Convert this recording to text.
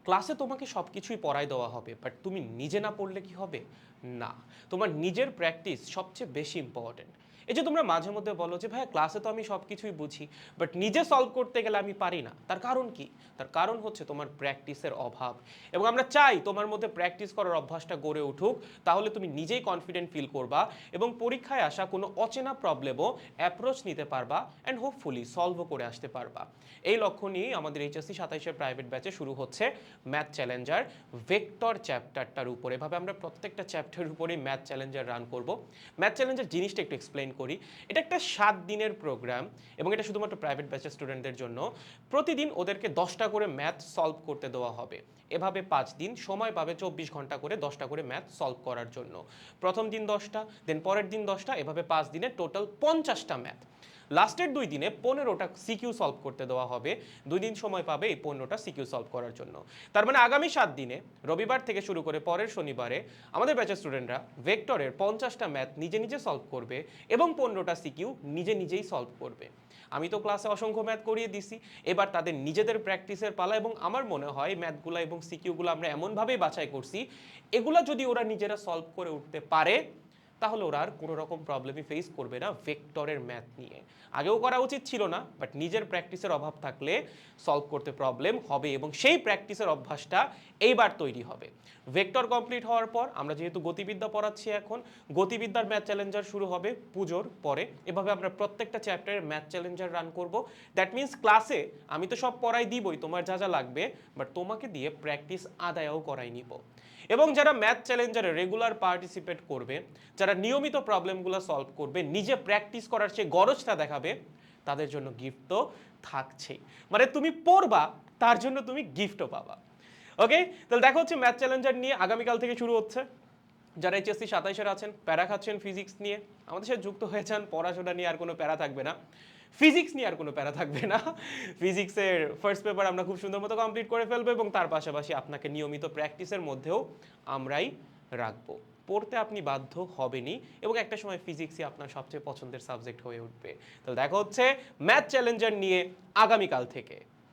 ক্লাসে তোমাকে সব কিছুই পড়ায় দেওয়া হবে, বাট তুমি নিজে না পড়লে কি হবে? না, তোমার নিজের প্র্যাকটিস সবচেয়ে বেশি ইম্পর্টেন্ট। এই যে তোমরা মাঝে মধ্যে বলো যে ভাইয়া ক্লাসে তো আমি সব কিছুই বুঝি, বাট নিজে সলভ করতে গেলে আমি পারি না, তার কারণ কি? তার কারণ হচ্ছে তোমার প্র্যাকটিসের অভাব। এবং আমরা চাই তোমার মধ্যে প্র্যাকটিস করার অভ্যাসটা গড়ে উঠুক, তাহলে তুমি নিজেই কনফিডেন্ট ফিল করবা এবং পরীক্ষায় আসা কোনো অচেনা প্রবলেমও অ্যাপ্রোচ নিতে পারবা অ্যান্ড হোপফুলি সলভও করে আসতে পারবা। এই লক্ষ্য নিয়েই আমাদের এইচএসসি 27-এর প্রাইভেট ব্যাচে শুরু হচ্ছে ম্যাথ চ্যালেঞ্জার ভেক্টর চ্যাপ্টারটার উপরে। এভাবে আমরা প্রত্যেকটা চ্যাপ্টারের উপরেই ম্যাথ চ্যালেঞ্জার রান করব। ম্যাথ চ্যালেঞ্জার জিনিসটা একটু এক্সপ্লেন করি। এটা একটা 7 দিনের প্রোগ্রাম এবং এটা শুধুমাত্র প্রাইভেট ব্যাচের স্টুডেন্টদের জন্য। প্রতিদিন ওদেরকে 10টা করে ম্যাথ সলভ করতে দেওয়া হবে। এভাবে 5 দিন সময় পাবে 24 ঘন্টা করে 10টা করে ম্যাথ সলভ করার জন্য। প্রথম দিন 10টা, দেন পরের দিন 10টা, এভাবে 5 দিনে টোটাল 50টা ম্যাথ। লাস্টের 2 দিনে 15টা সিকিউ সলভ করতে দেওয়া হবে। 2 দিন সময় পাবে এই 15টা সিকিউ সলভ করার জন্য। তার মানে আগামী 7 দিনে রবিবার থেকে শুরু করে পরের শনিবারে আমাদের ব্যাচের স্টুডেন্টরা ভেক্টরের 50টা ম্যাথ নিজে নিজে সলভ করবে এবং 15টা সিকিউ নিজে নিজেই সলভ করবে। আমি তো ক্লাসে অসংখ্য ম্যাথ করিয়ে দিছি, এবার তাদের নিজেদের প্র্যাকটিসের পালা। এবং আমার মনে হয় ম্যাথগুলো এবং সিকিউগুলো আমরা এমনভাবেই বাছাই করছি, এগুলা যদি ওরা নিজেরা সলভ করে উঠতে পারে তাহলে ওরা আর কোনো রকম প্রবলেমই ফেস করবে না ভেক্টরের ম্যাথ নিয়ে। আগেও করা উচিত ছিল না, বাট নিজের প্র্যাকটিসের অভাব থাকলে সলভ করতে প্রবলেম হবে এবং সেই প্র্যাকটিসের অভ্যাসটা এইবার তৈরি হবে। ভেক্টর কমপ্লিট হওয়ার পর আমরা যেহেতু গতিবিদ্যা পড়াচ্ছি, এখন গতিবিদ্যার ম্যাথ চ্যালেঞ্জার শুরু হবে পুজোর পরে। এভাবে আমরা প্রত্যেকটা চ্যাপ্টারের ম্যাথ চ্যালেঞ্জার রান করব। দ্যাট মিনস ক্লাসে আমি তো সব পড়াই দিবই, তোমার যা যা লাগবে, বাট তোমাকে দিয়ে প্র্যাকটিস আদায়ও করাই নিব। এবং যারা ম্যাথ চ্যালেঞ্জারে রেগুলার পার্টিসিপেট করবে, যারা নিয়মিত প্রবলেমগুলো সলভ করবে, নিজে প্র্যাকটিস করার সেই গরজটা দেখাবে, তাদের জন্য গিফট তো থাকছেই। মানে তুমি পড়বা, তার জন্য তুমি গিফটও পাবা। ওকে, তাহলে দেখা হচ্ছে ম্যাথ চ্যালেঞ্জার নিয়ে আগামীকাল থেকে শুরু হচ্ছে। যারা এইচএসসি 27-এর আছেন, প্যারা খাচ্ছেন ফিজিক্স নিয়ে, আমাদের সাথে যুক্ত হয়ে যান। পড়াশোনা নিয়ে আর কোনো প্যারা থাকবে না, ফিজিক্স নিয়ে আর কোনো প্যারা থাকবে না। ফিজিক্সের ফার্স্ট পেপার আমরা খুব সুন্দর মতো কমপ্লিট করে ফেলবো এবং তার পাশাপাশি আপনাকে নিয়মিত প্র্যাকটিসের মধ্যেও আমরাই রাখবো। পড়তে আপনি বাধ্য হবেনই এবং একটা সময় ফিজিক্সই আপনার সবচেয়ে পছন্দের সাবজেক্ট হয়ে উঠবে। তাহলে দেখা হচ্ছে ম্যাথ চ্যালেঞ্জার নিয়ে আগামীকাল থেকে।